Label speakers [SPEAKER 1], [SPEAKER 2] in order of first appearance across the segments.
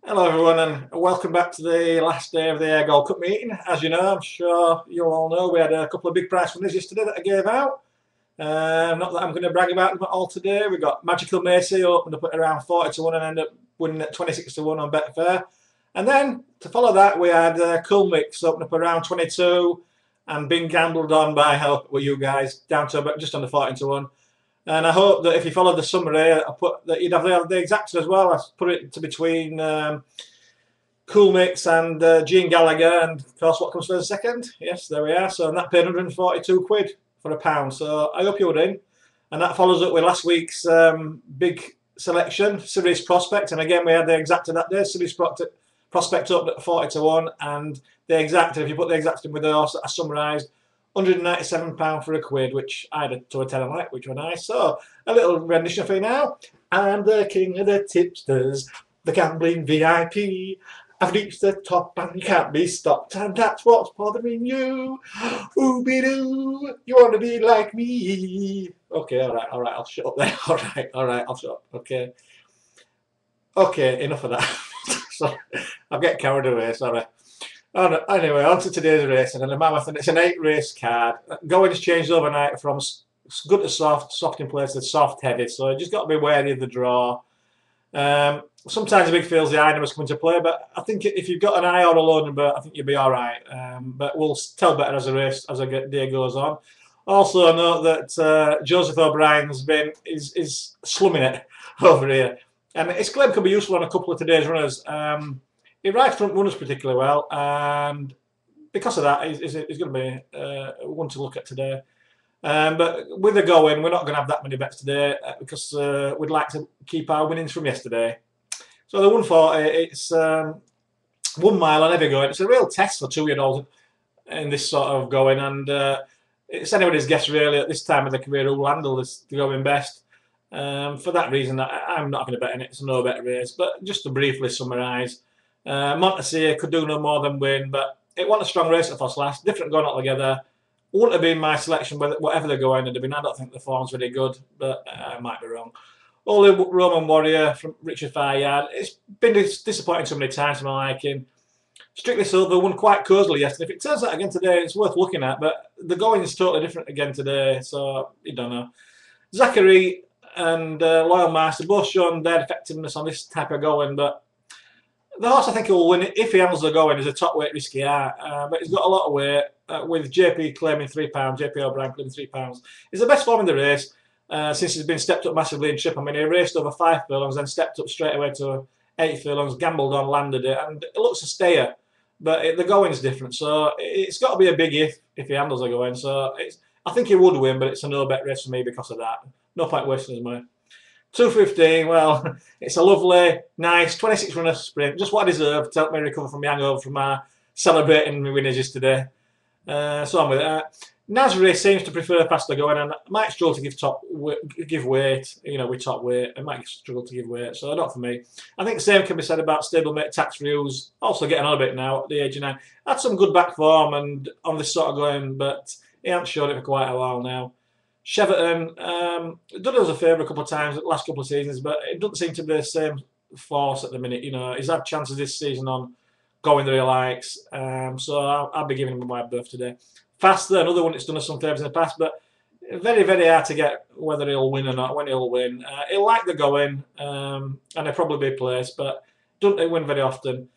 [SPEAKER 1] Hello everyone and welcome back to the last day of the Ayr Gold Cup meeting. As you know, I'm sure you all know, we had a couple of big prize winners yesterday that I gave out. Not that I'm going to brag about them all today. We got Magical Macy opened up at around 40 to 1 and ended up winning at 26 to 1 on Betfair. And then to follow that we had Cool Mix open up around 22 and being gambled on by help with you guys down to about just under 40 to 1. And I hope that if you follow the summary, I put that you'd have the exacta as well. I put it to between Cool Mix and Gene Gallagher, and of course, what comes first second? Yes, there we are. So and that paid 142 quid for a pound. So I hope you're in. And that follows up with last week's big selection, Series Prospect. And again, we had the exacta that day. Series Prospect up at 40 to 1, and the exacta, if you put the exacta in with the horse that I summarised, £197 for a quid, which I had to a tenner like, which were nice. So a little rendition for you now. I'm the king of the tipsters, the gambling VIP. I've reached the top and can't be stopped, and that's what's bothering you. Ooby-doo, you want to be like me. Okay, all right, I'll shut up there. All right, I'll shut up. Okay, enough of that. Sorry, I'm getting carried away, sorry. Oh, no. Anyway, on to today's racing, and the Mammoth, and it's an 8-race card. Going has changed overnight from good to soft, soft in place to soft heavy, so you just got to be wary of the draw. Sometimes the big fields, the high numbers come into play, but I think if you've got an eye or a low number, I think you'll be all right. But we'll tell better as the day goes on. Also, note that Joseph O'Brien's is slumming it over here, and his claim can be useful on a couple of today's runners. He rides front runners particularly well, and because of that, he's going to be one to look at today. But with the going, we're not going to have that many bets today because we'd like to keep our winnings from yesterday. So the 140, it's 1 mile on heavy going. It's a real test for 2-year-olds in this sort of going, and it's anybody's guess really at this time of the career who will handle the going best. For that reason, I'm not going to bet in it. It's a no-bet race. But just to briefly summarise, Montessori could do no more than win, but it wasn't a strong race at first last. Different going altogether. Wouldn't have been my selection, whatever they're going to have been. I don't think the form's really good, but I might be wrong. Holy Roman Warrior from Richard Faryard. It's been disappointing so many times for my liking. Strictly Silver won quite cosily yesterday. If it turns out again today, it's worth looking at, but the going is totally different again today, so you don't know. Zachary and Loyal Master both shown their effectiveness on this type of going, but the horse I think will win if he handles the going is a top weight risky art, but he's got a lot of weight with JP claiming £3, JP O'Brien claiming £3. He's the best form in the race since he's been stepped up massively in trip. I mean, he raced over 5 furlongs, then stepped up straight away to 8 furlongs, gambled on, landed it, and it looks a stayer, but the going's different, so it's got to be a big if he handles the going. So I think he would win, but it's a no bet race for me because of that. No point wasting his money. 2:15, well, it's a lovely, nice 26-runner sprint. Just what I deserve to help me recover from the hangover from celebrating my winners yesterday. So I'm with it. Nasri seems to prefer faster going, and might struggle to give weight. You know, with top weight, it might struggle to give weight. So not for me. I think the same can be said about stablemate Tax-Free, who's also getting on a bit now at the age of 9. Had some good back form and on this sort of going, but he hasn't shown it for quite a while now. Cheverton done us a favour a couple of times the last couple of seasons, but it doesn't seem to be the same force at the minute. You know, he's had chances this season on going that he likes, so I'll be giving him my berth today. Faster, another one that's done us some favours in the past, but very, very hard to get whether he'll win or not. When he'll win, he'll like the going, and he'll probably be placed, but doesn't win very often.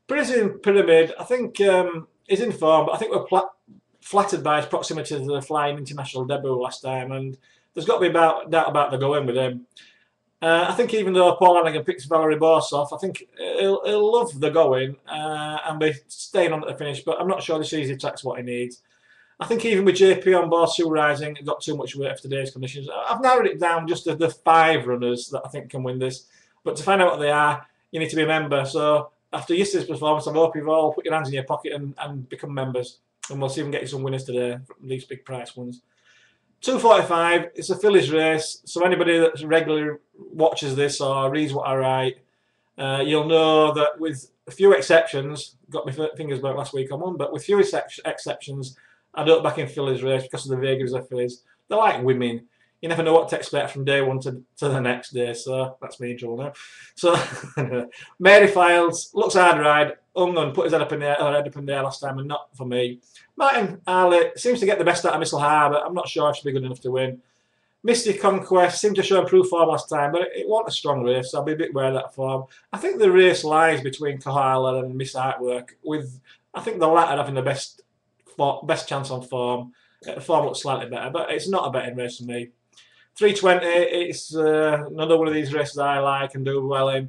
[SPEAKER 1] Prison Pyramid, I think is in form, but I think we're flattered by his proximity to the flying international debut last time, and there's got to be doubt about the going with him. I think even though Paul Hannigan picks Valerie Borsov, I think he'll love the going and be staying on at the finish, but I'm not sure this easy track's what he needs. I think even with JP on board, Sue Rising, it got too much weight for today's conditions. I've narrowed it down just to the 5 runners that I think can win this, but to find out what they are, you need to be a member. So after yesterday's performance, I hope you've all put your hands in your pocket and become members. And we'll see if we can get you some winners today from these big price ones. 2:45, it's a fillies race, so anybody that regularly watches this or reads what I write, you'll know that with a few exceptions, got my fingers burnt last week on one, but with few exceptions, I don't back in fillies race because of the vagaries of fillies. They're like women. you never know what to expect from day one to the next day. So that's me in trouble now. So Mary Files looks hard ride. Ungun put his head up in the air last time, and not for me. Martin Harley seems to get the best out of Missile Harbour. I'm not sure if she'll be good enough to win. Misty Conquest seemed to show improved form last time, but it wasn't a strong race, so I'll be a bit wary of that form. I think the race lies between Kohala and Miss Artwork, with I think the latter having the best chance on form. The form looks slightly better, but it's not a betting race for me. 320, it's another one of these races I like and do well in.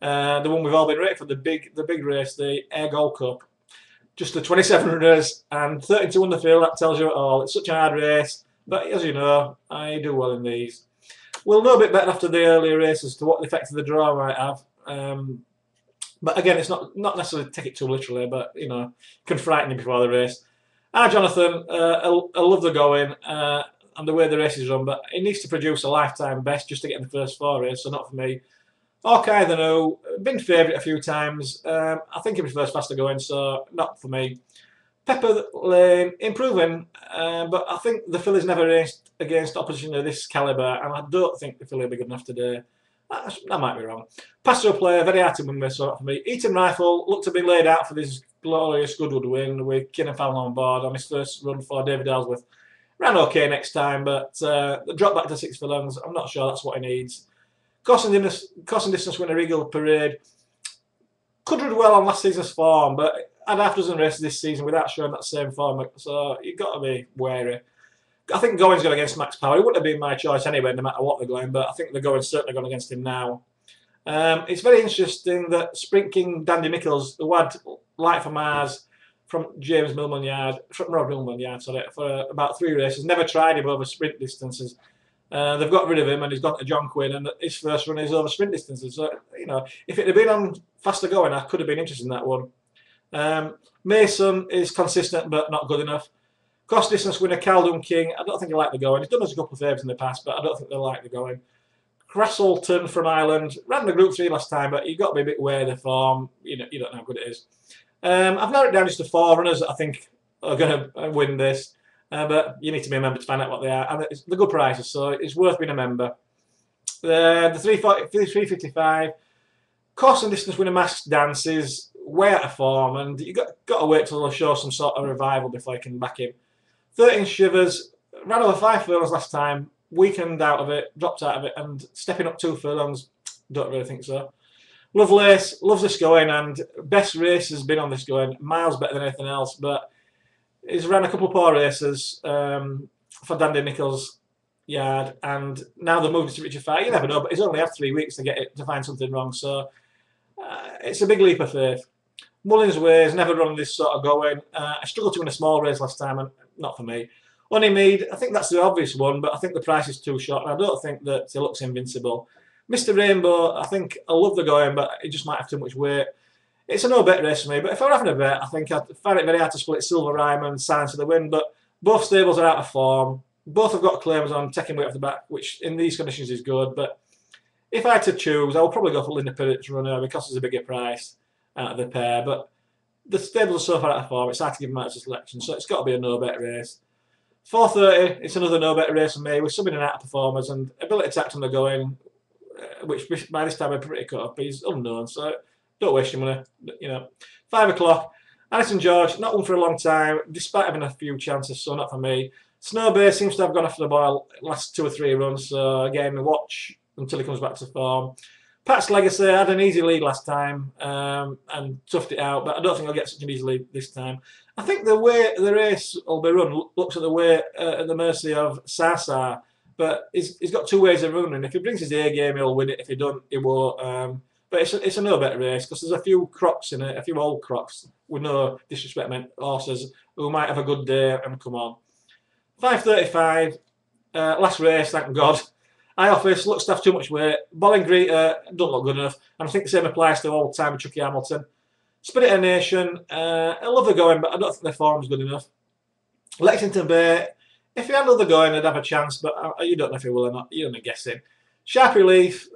[SPEAKER 1] The one we've all been ready for, the big race, the Ayr Gold Cup. Just the 27 runners and 32 on the field, that tells you it all. It's such a hard race. But as you know, I do well in these. We'll know a bit better after the earlier races to what the effect of the draw might have. But again, it's not necessarily take it too literally, but you know, can frighten you before the race. Jonathan, I love the going and the way the race is run, but he needs to produce a lifetime best just to get in the first 4 races, so not for me. Okay, the no, been favourite a few times. I think he prefers faster going, so not for me. Pepper Lane, improving, but I think the filly's never raced against opposition of this calibre, and I don't think the filly will be good enough today. That might be wrong. Pastoral Player, very hard to win this, so not for me. Eaton Rifle looked to be laid out for this glorious Goodwood win with Kieran Fallon on board on his first run for David Ellsworth. Ran okay next time, but the drop back to 6 furlongs, I'm not sure that's what he needs. Course and distance winner Eagle Parade could run well on last season's form, but had half a dozen races this season without showing that same form, so you've got to be wary. I think Going's going against Max Power. It wouldn't have been my choice anyway, no matter what they're going, but I think the Going's certainly gone against him now. It's very interesting that Sprint King Dandy Nichols, who had Light for Mars from James Millman Yard, from Rob Millman Yard, sorry, for about 3 races, never tried him over sprint distances. They've got rid of him and he's gone to John Quinn, and his first run is over sprint distances. So, you know, if it had been on faster going, I could have been interested in that one. Mason is consistent but not good enough. Cost distance winner Caldun King, I don't think he liked the going. He's done us a couple of favours in the past, but I don't think they like the going. Castleton from Ireland ran the Group 3 last time, but you've got to be a bit wary of the form. You don't know how good it is. I've narrowed it down just to 4 runners that I think are going to win this, but you need to be a member to find out what they are. And they're good prices, so it's worth being a member. The 355 course and distance winner Masked Dance is way out of form, and you've got to wait till they show some sort of revival before you can back him. 13 Shivers ran over 5 furlongs last time, weakened out of it, dropped out of it, and stepping up 2 furlongs, don't really think so. Lovelace loves this going, and best race has been on this going, miles better than anything else, but he's ran a couple of poor races for Dandy Nichols Yard, and now they've moved to Richard Fire. You never know, but he's only had 3 weeks to get it to find something wrong, so it's a big leap of faith. Mullins Ways never run this sort of going. I struggled to win a small race last time, and not for me. Honeymead, I think that's the obvious one, but I think the price is too short, and I don't think that he looks invincible. Mr. Rainbow, I think I love the going, but it just might have too much weight. It's a no-bet race for me, but if I were having a bet, I think I'd find it very hard to split Silver Rhyme and Silence of the Wind, but both stables are out of form. Both have got claims on taking weight off the back, which in these conditions is good, but if I had to choose, I would probably go for Linda Pirrett's runner because there's a bigger price out of the pair, but the stables are so far out of form, it's hard to give them out as a selection, so it's got to be a no-bet race. 4:30, it's another no-bet race for me, with some in and out performers, and ability to act on the going, which by this time I'm pretty cut up, he's unknown, so don't waste your money, you know. 5 o'clock, Alison George, not won for a long time, despite having a few chances, so not for me. Snowbay seems to have gone off the boil last 2 or 3 runs, so again, watch until he comes back to form. Pat's Legacy had an easy lead last time and toughed it out, but I don't think he'll get such an easy lead this time. I think the way the race will be run looks at the way at the mercy of Sasa, but he's got 2 ways of running. If he brings his A game, he'll win it. If he don't, he won't. But it's a no-bet race because there's a few crocs in it, a few old crocs with no disrespect meant horses who might have a good day and come on. 5:35, last race, thank God. High Office looks to have too much weight. Bollingreeter don't look good enough, and I think the same applies to all time with Chucky Hamilton. Spirit of Nation, I love the going, but I don't think their form's good enough. Lexington Bay, if he had another going, I'd have a chance, but you don't know if he will or not. You're only guessing. Sharp Relief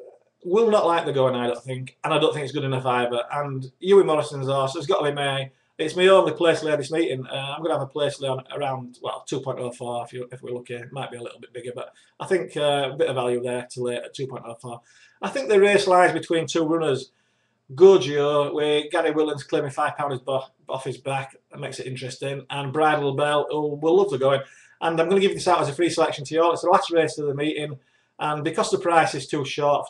[SPEAKER 1] will not like the going, I don't think, and I don't think it's good enough either. And Huey Morrison's horse has got to be May. It's my only place lay this meeting. I'm going to have a place lay on around, well, 2.04 if we're lucky. It might be a little bit bigger, but I think a bit of value there to lay at 2.04. I think the race lies between two runners. Gojo, where Gary Williams claiming £5 off his back, that makes it interesting, and Bridal Bell, who will love to go in. And I'm going to give this out as a free selection to you all. It's the last race of the meeting, and because the price is too short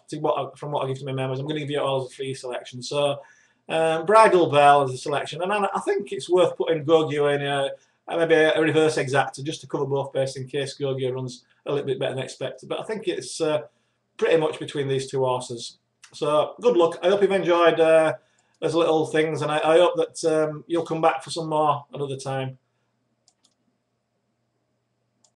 [SPEAKER 1] from what I give to my members, I'm going to give you it all as a free selection. So, Bridal Bell as a selection, and I think it's worth putting Gojo in maybe a reverse exacta just to cover both bases in case Gojo runs a little bit better than expected. But I think it's pretty much between these two horses. So good luck. I hope you've enjoyed those little things, and I hope that you'll come back for some more another time.